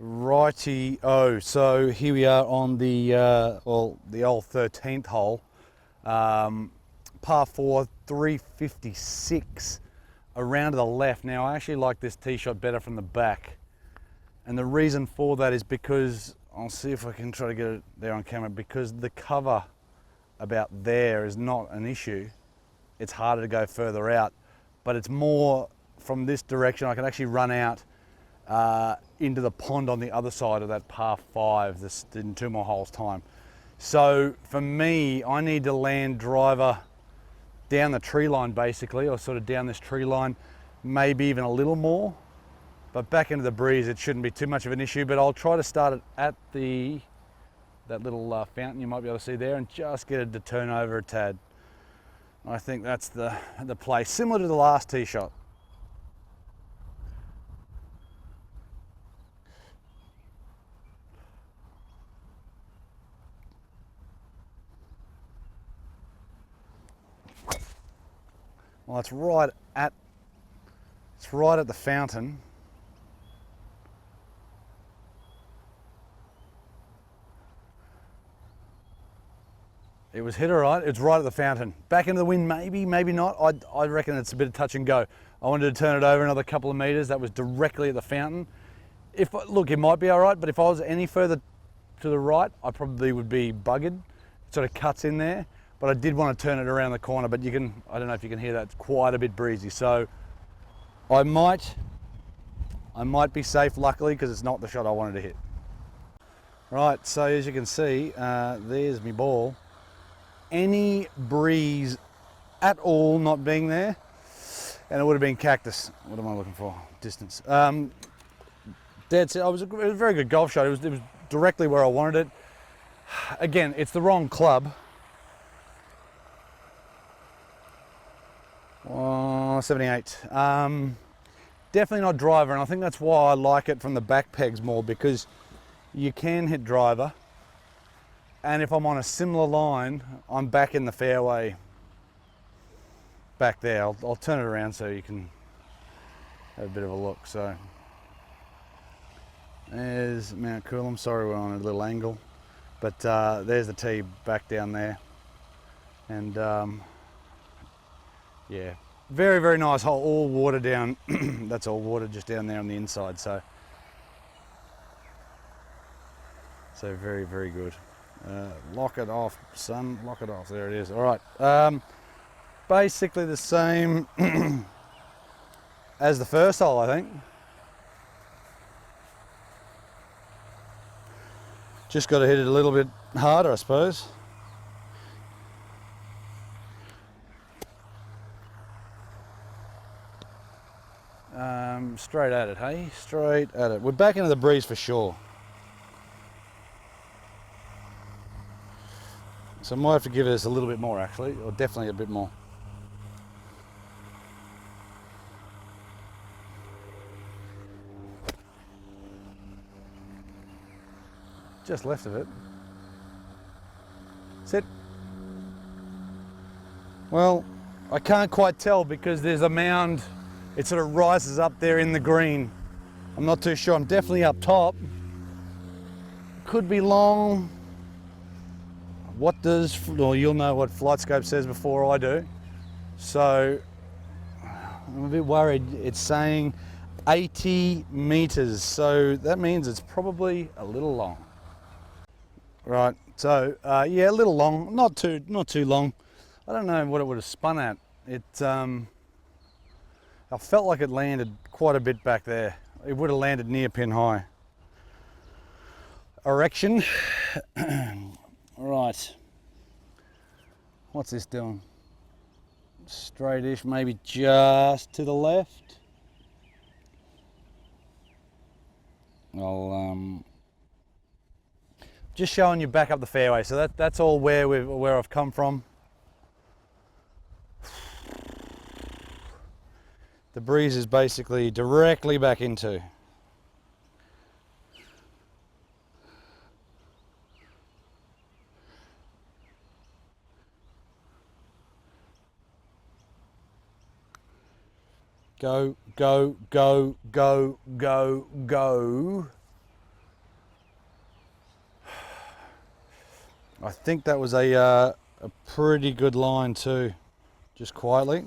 Righty-o, so here we are on the the old 13th hole, par 4, 356, around to the left. Now I actually like this tee shot better from the back, and the reason for that is because, I'll see if I can try to get it there on camera, because the cover about there is not an issue. It's harder to go further out, but it's more from this direction. I can actually run out into the pond on the other side of that par 5 this in 2 more holes time. So for me, I need to land driver down the tree line basically, or sort of down this tree line, maybe even a little more, but back into the breeze it shouldn't be too much of an issue. But I'll try to start it at that little fountain you might be able to see there, and just get it to turn over a tad. I think that's the play, similar to the last tee shot. Well, it's right at the fountain. It was hit all right. It's right at the fountain. Back into the wind, maybe, maybe not. I reckon it's a bit of touch and go. I wanted to turn it over another couple of meters. That was directly at the fountain. Look, it might be all right, but if I was any further to the right, I probably would be buggered. It sort of cuts in there. But I did want to turn it around the corner, but I don't know if you can hear that, it's quite a bit breezy. So I might be safe, luckily, because it's not the shot I wanted to hit. Right, so as you can see, there's my ball. Any breeze at all not being there, and it would have been cactus. What am I looking for? Distance. Dead set. It was a very good golf shot. It was directly where I wanted it. Again, it's the wrong club. 78. Definitely not driver, and I think that's why I like it from the back pegs more, because you can hit driver, and if I'm on a similar line, I'm back in the fairway back there. I'll turn it around so you can have a bit of a look. So there's Mount Coolum. Sorry, we're on a little angle, but there's the tee back down there, and yeah, very, very nice hole, all water down. That's all water just down there on the inside. So very, very good. Lock it off, son, lock it off. There it is. All right. Basically the same as the first hole, I think. Just got to hit it a little bit harder, I suppose. Straight at it, hey? Straight at it. We're back into the breeze for sure. So I might have to give this a little bit more, actually, or definitely a bit more. Just left of it. Sit. Well, I can't quite tell because there's a mound. It sort of rises up there in the green. I'm not too sure. I'm definitely up top. Could be long. Well, you'll know what FlightScope says before I do. So I'm a bit worried. It's saying 80 meters. So that means it's probably a little long. Right, so yeah, a little long, not too long. I don't know what it would have spun at. I felt like it landed quite a bit back there. It would have landed near pin high. Erection. Right. What's this doing? Straightish, maybe just to the left. I'll just showing you back up the fairway. So that's all where I've come from. The breeze is basically directly back into. Go, go, go, go, go, go. I think that was a pretty good line too, just quietly.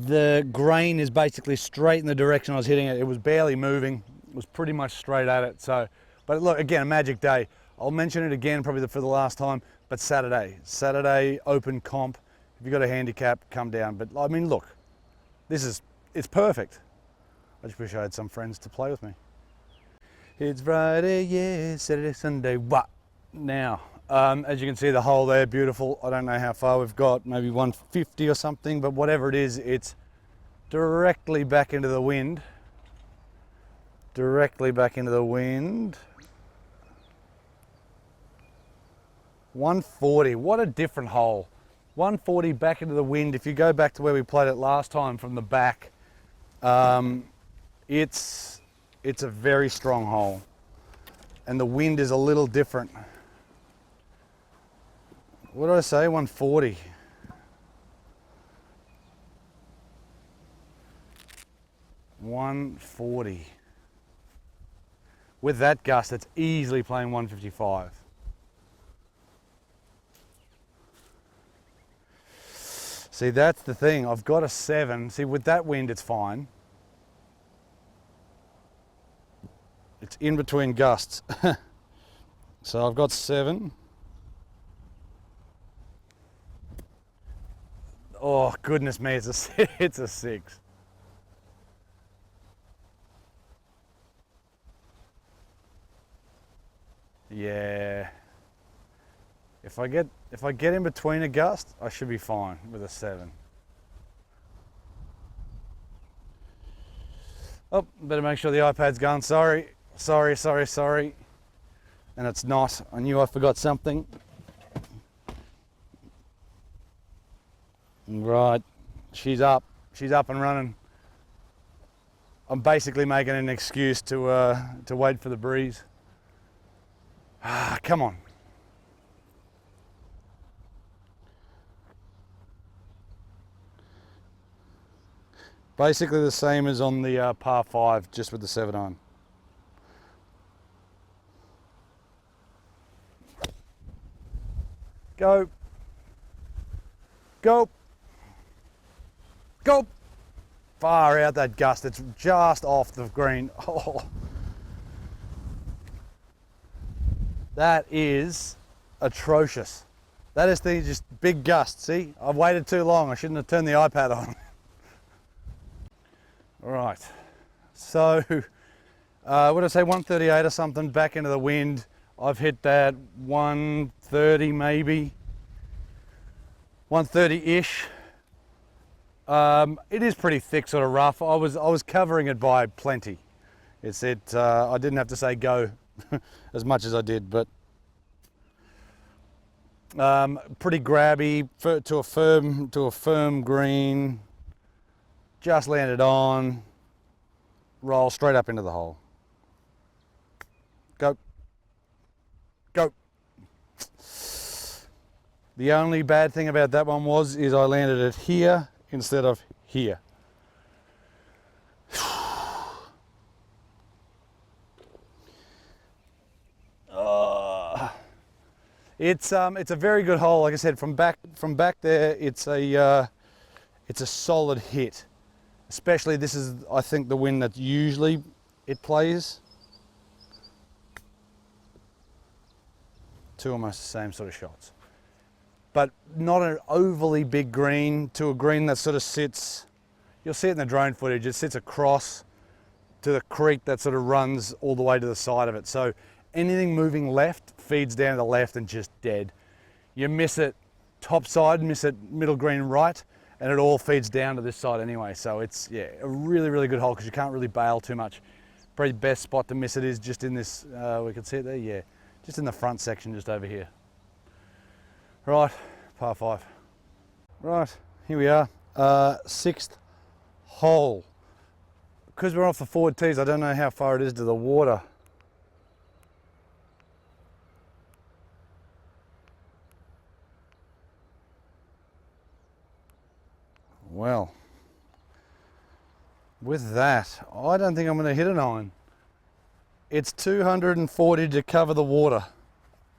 The grain is basically straight in the direction I was hitting it. It was barely moving. It was pretty much straight at it. So, but look, again, a magic day. I'll mention it again probably for the last time, but Saturday open comp. If you've got a handicap, come down. But I mean, look, it's perfect. I just wish I had some friends to play with me. It's Friday, yeah, Saturday, Sunday, what? Now, as you can see, the hole there, beautiful. I don't know how far we've got, maybe 150 or something, but whatever it is, it's directly back into the wind. Directly back into the wind. 140, what a different hole. 140 back into the wind. If you go back to where we played it last time from the back, it's a very strong hole. And the wind is a little different. What did I say, 140? $140. With that gust, it's easily playing 155. See, that's the thing. I've got a 7. See, with that wind, it's fine. It's in between gusts. So I've got 7. Oh, goodness me, it's a 6. Yeah. If I get in between a gust, I should be fine with a 7. Oh, better make sure the iPad's going. Sorry. And it's not. I knew I forgot something. Right, she's up and running. I'm basically making an excuse to wait for the breeze. Ah, come on. Basically the same as on the par 5, just with the 7 on. Go. Go. Go. Far out that gust. It's just off the green. Oh. That is atrocious. That is just big gust. See, I've waited too long. I shouldn't have turned the iPad on. All right. So, what did I say? 138 or something back into the wind. I've hit that 130 maybe. 130-ish. It is pretty thick, sort of rough. I was covering it by plenty. I didn't have to say go as much as I did, but pretty grabby to a firm green. Just landed on. Roll straight up into the hole. Go. Go. The only bad thing about that one is I landed it here instead of here. It's a very good hole. Like I said, from back there, it's a solid hit. Especially this is, I think, the wind that usually it plays. Two almost the same sort of shots. But not an overly big green, to a green that sort of sits, you'll see it in the drone footage, it sits across to the creek that sort of runs all the way to the side of it. So anything moving left feeds down to the left and just dead. You miss it top side, miss it middle green right, and it all feeds down to this side anyway. So it's, yeah, a really, really good hole because you can't really bail too much. Probably the best spot to miss it is just in this, we can see it there, yeah. Just in the front section, just over here. Right, par 5. Right, here we are, 6th hole. Because we're off the forward tees, I don't know how far it is to the water. Well, with that, I don't think I'm going to hit an iron. It's 240 to cover the water.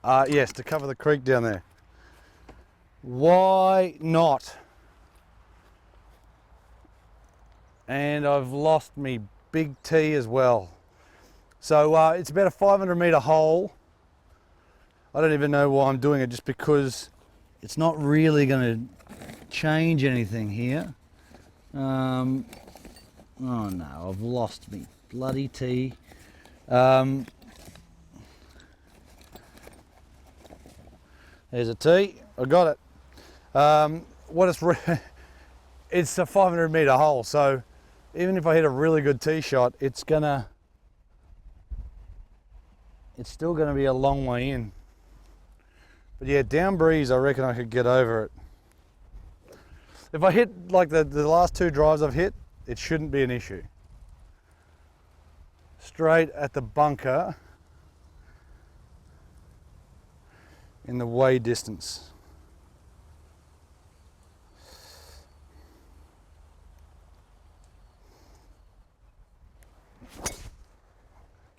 Yes, to cover the creek down there. Why not? And I've lost me big tee as well. So it's about a 500 metre hole. I don't even know why I'm doing it, just because it's not really going to change anything here. Oh no, I've lost me bloody tee. There's a tee. I got it. It's a 500 metre hole, so even if I hit a really good tee shot, it's still gonna be a long way in. But yeah, down breeze, I reckon I could get over it. If I hit like the last two drives I've hit, it shouldn't be an issue. Straight at the bunker in the way distance.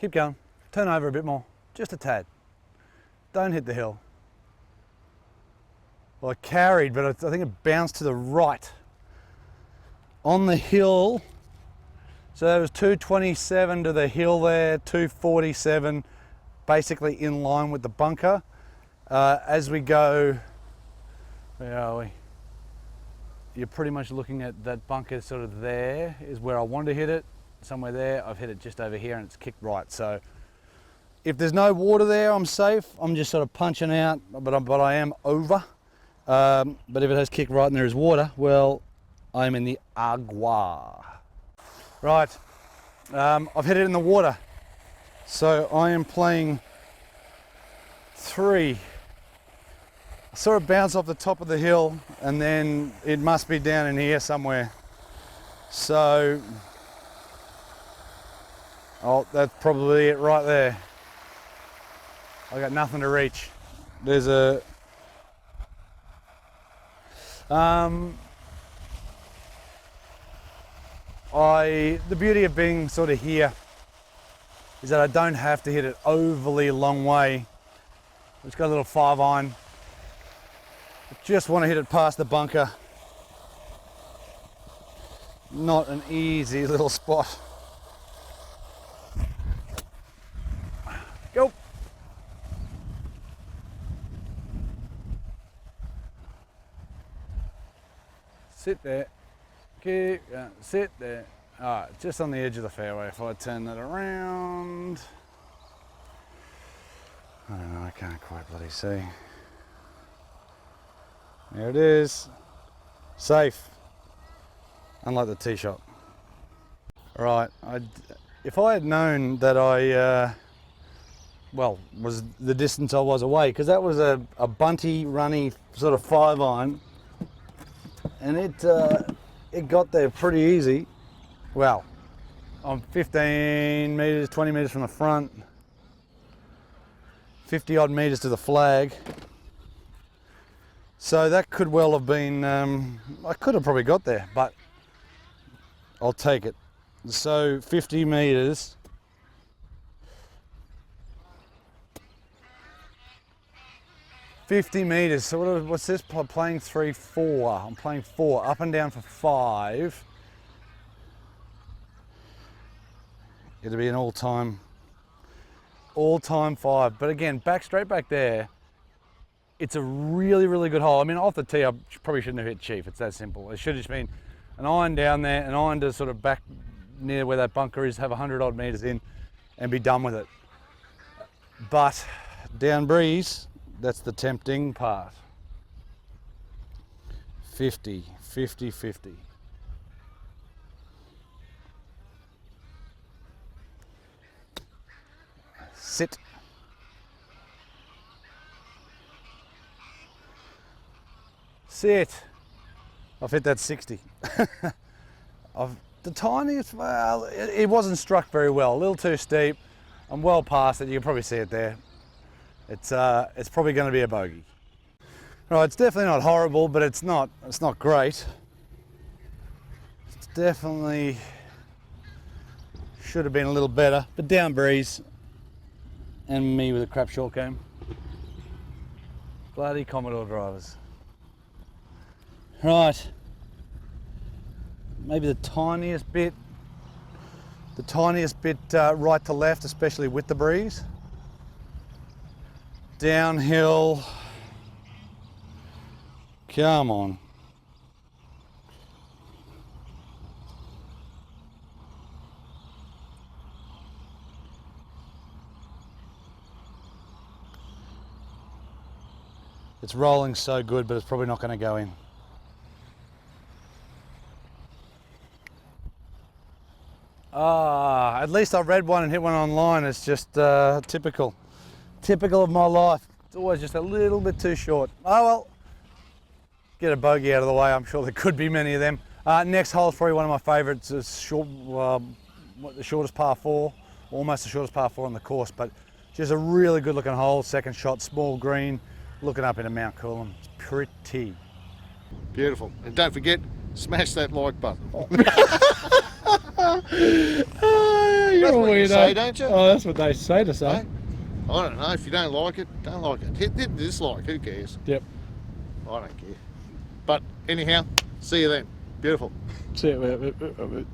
Keep going. Turn over a bit more, just a tad. Don't hit the hill. Well, I carried, but I think it bounced to the right. On the hill, so there was 227 to the hill there, 247, basically in line with the bunker. As we go, where are we? You're pretty much looking at that bunker sort of there is where I wanted to hit it. Somewhere there, I've hit it just over here and it's kicked right. So if there's no water there, I'm safe. I'm just sort of punching out, but I am over. But if it has kicked right and there is water, well, I'm in the agua. Right, I've hit it in the water. So I am playing 3. I saw it bounce off the top of the hill and then it must be down in here somewhere. So, oh, that's probably it right there. I got nothing to reach. There's a, the beauty of being sort of here is that I don't have to hit it overly long way. It's got a little 5-iron. I just want to hit it past the bunker. Not an easy little spot. Go. Sit there. Keep going. Sit there. Alright, just on the edge of the fairway. If I turn that around, I don't know, I can't quite bloody see. There it is. Safe. Unlike the tee shot. Right, if I had known that was the distance I was away, because that was a bunty, runny sort of 5-iron, and it got there pretty easy. Well, I'm 15 metres, 20 metres from the front, 50 odd metres to the flag. So that could well have been, I could have probably got there, but I'll take it. So 50 metres. So what's this? Playing 3-4. I'm playing 4, up and down for 5. It'll be an all-time 5. But again, straight back there, it's a really, really good hole. I mean, off the tee, I probably shouldn't have hit chief. It's that simple. It should have just been an iron down there, an iron to sort of back near where that bunker is, have 100 odd metres in and be done with it. But down breeze, that's the tempting part. 50, 50, 50. Sit. Sit. I've hit that 60. The tiniest, well, it wasn't struck very well. A little too steep. I'm well past it. You can probably see it there. It's probably going to be a bogey. Right, it's definitely not horrible, but it's not great. It's definitely should have been a little better, but down breeze and me with a crap short game. Bloody Commodore drivers. Right. Maybe the tiniest bit right to left, especially with the breeze. Downhill. Come on. It's rolling so good, but it's probably not going to go in. At least I read one and hit one online. It's just typical of my life. It's always just a little bit too short. Oh well, get a bogey out of the way. I'm sure there could be many of them. Next hole is probably one of my favourites. It's short, the shortest par 4, almost the shortest par 4 on the course, but just a really good looking hole. Second shot, small green, looking up into Mount Coolum. It's pretty. Beautiful. And don't forget, smash that like button. You're That's a what you weirdo. say, don't you? Oh, that's what they say to say. Hey? I don't know. If you don't like it, don't like it. Hit dislike. Who cares? Yep. I don't care. But anyhow, see you then. Beautiful. See you.